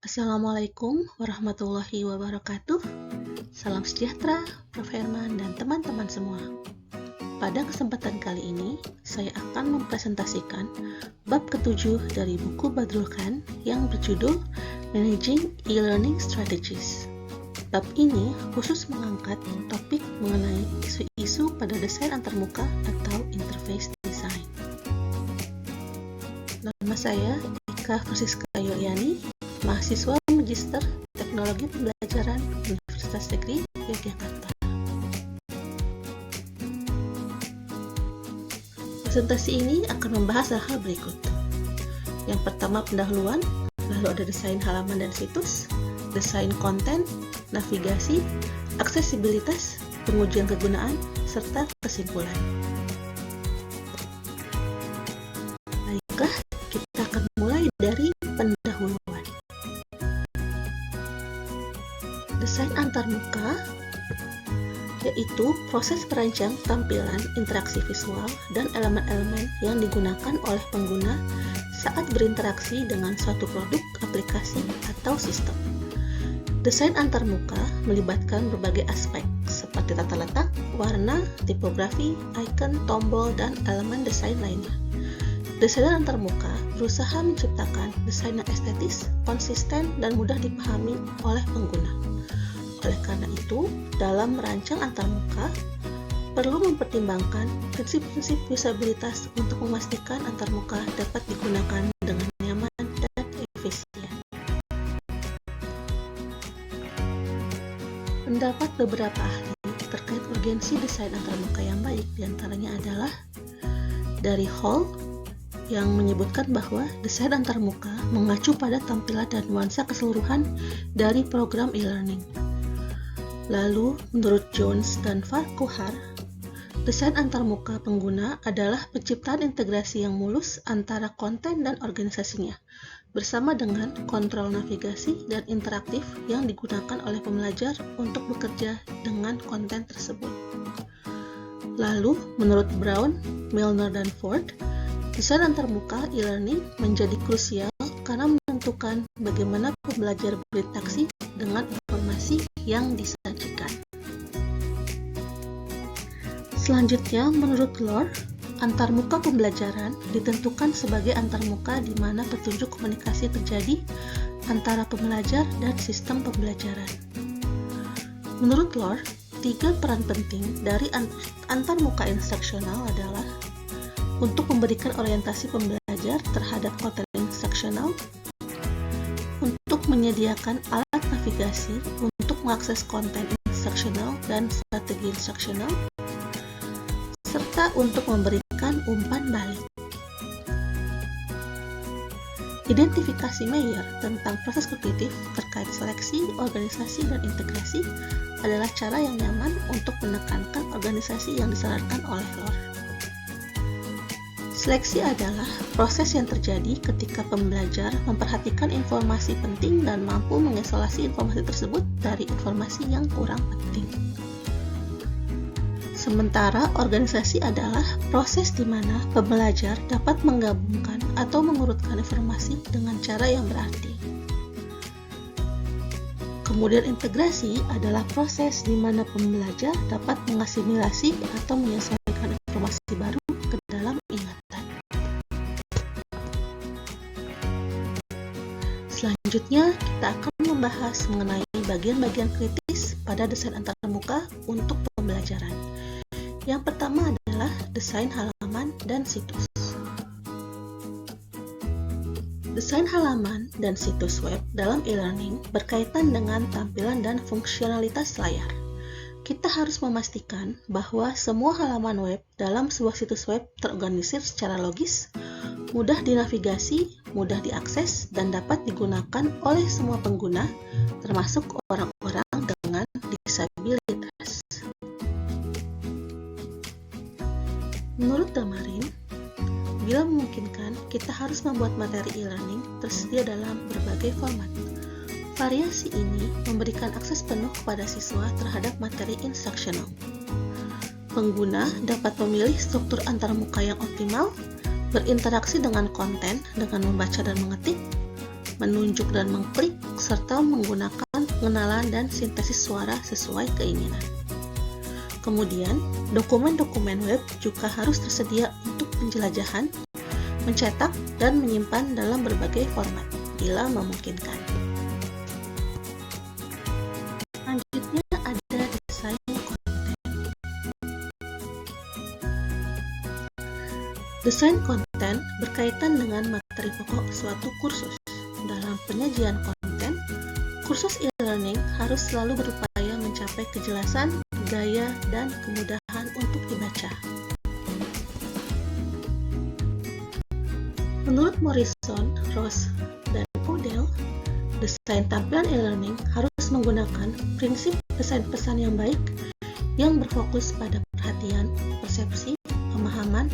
Assalamualaikum warahmatullahi wabarakatuh. Salam sejahtera, Prof. Herman dan teman-teman semua. Pada kesempatan kali ini, saya akan mempresentasikan bab ke-7 dari buku Badrul Khan yang berjudul Managing E-Learning Strategies. Bab ini khusus mengangkat topik mengenai isu-isu pada desain antarmuka atau interface design. Nama saya Ika Francisca Yuliani, mahasiswa Magister Teknologi Pembelajaran Universitas Negeri Yogyakarta. Presentasi ini akan membahas hal-hal berikut. Yang pertama, pendahuluan, lalu ada desain halaman dan situs, desain konten, navigasi, aksesibilitas, pengujian kegunaan, serta kesimpulan. Baiklah, kita akan mulai dari pendahuluan. Desain antarmuka yaitu proses merancang tampilan, interaksi visual, dan elemen-elemen yang digunakan oleh pengguna saat berinteraksi dengan suatu produk, aplikasi, atau sistem. Desain antarmuka melibatkan berbagai aspek seperti tata letak, warna, tipografi, icon, tombol, dan elemen desain lainnya. Desainer antarmuka berusaha menciptakan desain yang estetis, konsisten, dan mudah dipahami oleh pengguna. Oleh karena itu, dalam merancang antarmuka, perlu mempertimbangkan prinsip-prinsip usabilitas untuk memastikan antarmuka dapat digunakan dengan nyaman dan efisien. Pendapat beberapa ahli terkait urgensi desain antarmuka yang baik diantaranya adalah dari Hall yang menyebutkan bahwa desain antarmuka mengacu pada tampilan dan nuansa keseluruhan dari program e-learning. Lalu, menurut Jones dan Farquhar, desain antarmuka pengguna adalah penciptaan integrasi yang mulus antara konten dan organisasinya, bersama dengan kontrol navigasi dan interaktif yang digunakan oleh pembelajar untuk bekerja dengan konten tersebut. Lalu, menurut Brown, Milner, dan Ford, desain antarmuka e-learning menjadi krusial karena menentukan bagaimana pembelajar berinteraksi dengan informasi yang disajikan. Selanjutnya, menurut Lore, antarmuka pembelajaran ditentukan sebagai antarmuka di mana petunjuk komunikasi terjadi antara pembelajar dan sistem pembelajaran. Menurut Lore, 3 peran penting dari antarmuka instruksional adalah untuk memberikan orientasi pembelajar terhadap konten instruksional, untuk menyediakan alat navigasi untuk mengakses konten instruksional dan strategi instruksional, serta untuk memberikan umpan balik. Identifikasi Meyer tentang proses kognitif terkait seleksi, organisasi, dan integrasi adalah cara yang nyaman untuk menekankan organisasi yang disarankan oleh Lore. Seleksi adalah proses yang terjadi ketika pembelajar memperhatikan informasi penting dan mampu mengisolasi informasi tersebut dari informasi yang kurang penting. Sementara organisasi adalah proses di mana pembelajar dapat menggabungkan atau mengurutkan informasi dengan cara yang berarti. Kemudian integrasi adalah proses di mana pembelajar dapat mengasimilasi atau menyesuaikan informasi baru ke dalam ingatan. Selanjutnya, kita akan membahas mengenai bagian-bagian kritis pada desain antarmuka untuk pembelajaran. Yang pertama adalah desain halaman dan situs. Desain halaman dan situs web dalam e-learning berkaitan dengan tampilan dan fungsionalitas layar. Kita harus memastikan bahwa semua halaman web dalam sebuah situs web terorganisir secara logis, mudah dinavigasi, mudah diakses, dan dapat digunakan oleh semua pengguna, termasuk orang-orang dengan disabilitas. Menurut Damarin, bila memungkinkan, kita harus membuat materi e-learning tersedia dalam berbagai format. Variasi ini memberikan akses penuh kepada siswa terhadap materi instruksional. Pengguna dapat memilih struktur antarmuka yang optimal, berinteraksi dengan konten dengan membaca dan mengetik, menunjuk dan mengklik, serta menggunakan pengenalan dan sintesis suara sesuai keinginan. Kemudian, dokumen-dokumen web juga harus tersedia untuk penjelajahan, mencetak, dan menyimpan dalam berbagai format, bila memungkinkan. Selanjutnya ada desain konten. Desain konten berkaitan dengan materi pokok suatu kursus. Dalam penyajian konten, kursus e-learning harus selalu berupaya mencapai kejelasan, gaya, dan kemudahan untuk dibaca. Menurut Morrison, Ross, dan Odell, desain tampilan e-learning harus menggunakan prinsip desain pesan yang baik yang berfokus pada perhatian, persepsi, pemahaman,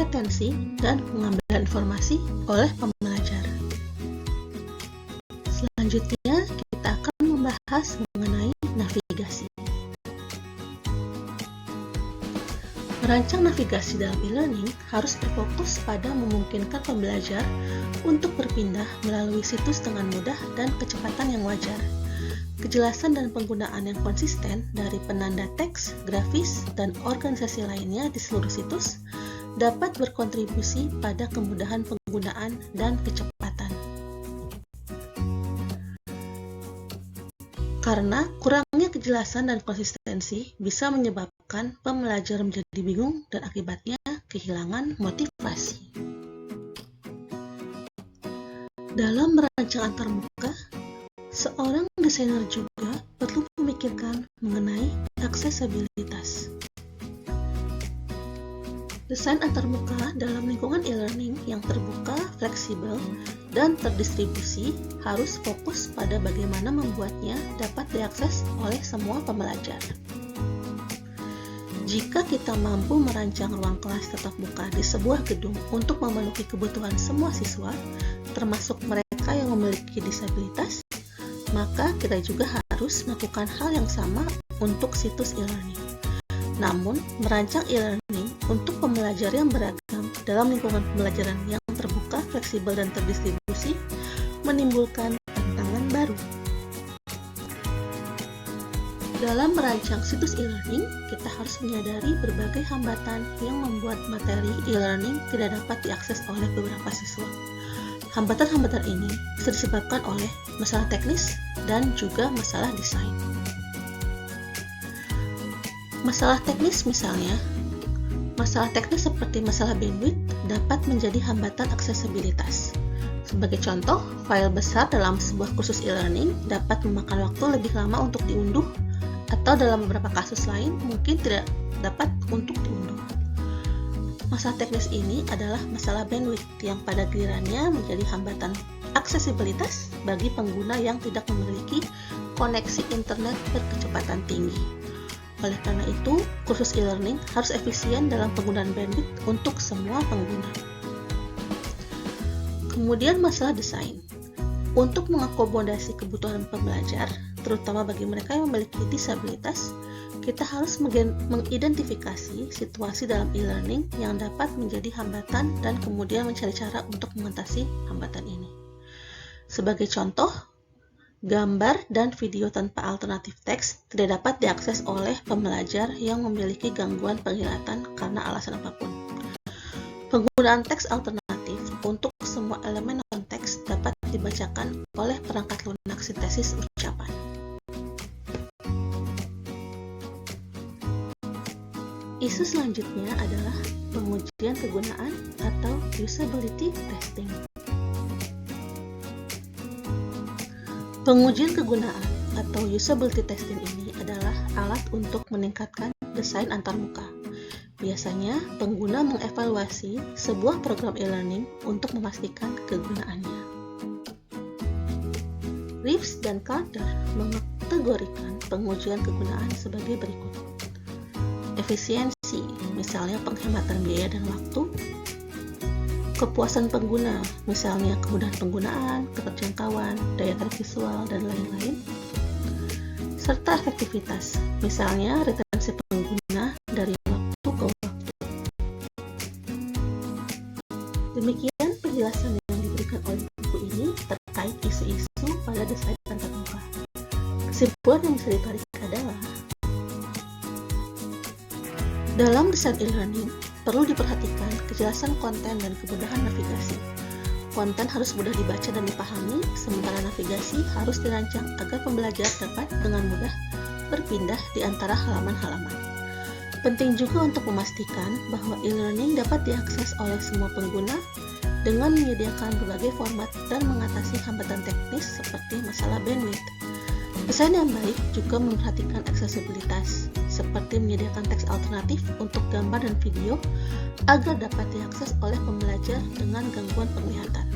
retensi, dan pengambilan informasi oleh pembelajar. Selanjutnya, kita akan membahas mengenai navigasi. Merancang navigasi dalam e-learning harus berfokus pada memungkinkan pembelajar untuk berpindah melalui situs dengan mudah dan kecepatan yang wajar. Kejelasan dan penggunaan yang konsisten dari penanda teks, grafis, dan organisasi lainnya di seluruh situs dapat berkontribusi pada kemudahan penggunaan dan kecepatan. Karena kurangnya kejelasan dan konsistensi bisa menyebabkan pembelajar menjadi bingung dan akibatnya kehilangan motivasi. Dalam merancang antarmuka, seorang desainer juga perlu memikirkan mengenai aksesibilitas. Desain antarmuka dalam lingkungan e-learning yang terbuka, fleksibel, dan terdistribusi harus fokus pada bagaimana membuatnya dapat diakses oleh semua pembelajar. Jika kita mampu merancang ruang kelas tatap muka di sebuah gedung untuk memenuhi kebutuhan semua siswa, termasuk mereka yang memiliki disabilitas, maka kita juga harus melakukan hal yang sama untuk situs e-learning. Namun, merancang e-learning untuk pembelajar yang beragam dalam lingkungan pembelajaran yang terbuka, fleksibel, dan terdistribusi menimbulkan tantangan baru. Dalam merancang situs e-learning, kita harus menyadari berbagai hambatan yang membuat materi e-learning tidak dapat diakses oleh beberapa siswa. Hambatan-hambatan ini bisa disebabkan oleh masalah teknis dan juga masalah desain. Masalah teknis misalnya, masalah teknis seperti masalah bandwidth dapat menjadi hambatan aksesibilitas. Sebagai contoh, file besar dalam sebuah kursus e-learning dapat memakan waktu lebih lama untuk diunduh, atau dalam beberapa kasus lain mungkin tidak dapat untuk diunduh. Masalah teknis ini adalah masalah bandwidth yang pada gilirannya menjadi hambatan aksesibilitas bagi pengguna yang tidak memiliki koneksi internet berkecepatan tinggi. Oleh karena itu, kursus e-learning harus efisien dalam penggunaan bandwidth untuk semua pengguna. Kemudian masalah desain. Untuk mengakomodasi kebutuhan pembelajar, terutama bagi mereka yang memiliki disabilitas, kita harus mengidentifikasi situasi dalam e-learning yang dapat menjadi hambatan dan kemudian mencari cara untuk mengatasi hambatan ini. Sebagai contoh, gambar dan video tanpa alternatif teks tidak dapat diakses oleh pembelajar yang memiliki gangguan penglihatan karena alasan apapun. Penggunaan teks alternatif untuk semua elemen non-teks dapat dibacakan oleh perangkat lunak sintesis ucapan. Isu selanjutnya adalah pengujian kegunaan atau usability testing. Pengujian kegunaan atau usability testing ini adalah alat untuk meningkatkan desain antarmuka. Biasanya, pengguna mengevaluasi sebuah program e-learning untuk memastikan kegunaannya. Reeves dan Carter mengkategorikan pengujian kegunaan sebagai berikut. Efisiensi, misalnya penghematan biaya dan waktu. Kepuasan pengguna, misalnya kemudahan penggunaan, keterjangkauan, daya tarik visual, dan lain-lain. Serta efektivitas, misalnya retensi pengguna dari waktu ke waktu. Demikian penjelasan yang diberikan oleh buku ini terkait Kesimpulan yang bisa ditarik adalah dalam desain e-learning perlu diperhatikan kejelasan konten dan kemudahan navigasi. Konten harus mudah dibaca dan dipahami, sementara navigasi harus dirancang agar pembelajar dapat dengan mudah berpindah di antara halaman-halaman. Penting juga untuk memastikan bahwa e-learning dapat diakses oleh semua pengguna dengan menyediakan berbagai format dan mengatasi hambatan teknis seperti masalah bandwidth. Desain yang baik juga memperhatikan aksesibilitas, seperti menyediakan teks alternatif untuk gambar dan video agar dapat diakses oleh pembelajar dengan gangguan penglihatan.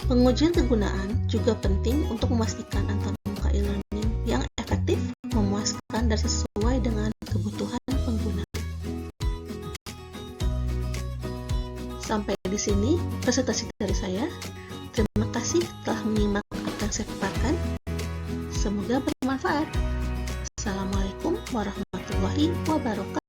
Pengujian kegunaan juga penting untuk memastikan antarmuka e-learning yang efektif, memuaskan, dan sesuai dengan kebutuhan pengguna. Sampai di sini presentasi dari saya. Terima kasih telah menyimak apa yang saya paparkan. Semoga bermanfaat. Assalamualaikum warahmatullahi wabarakatuh.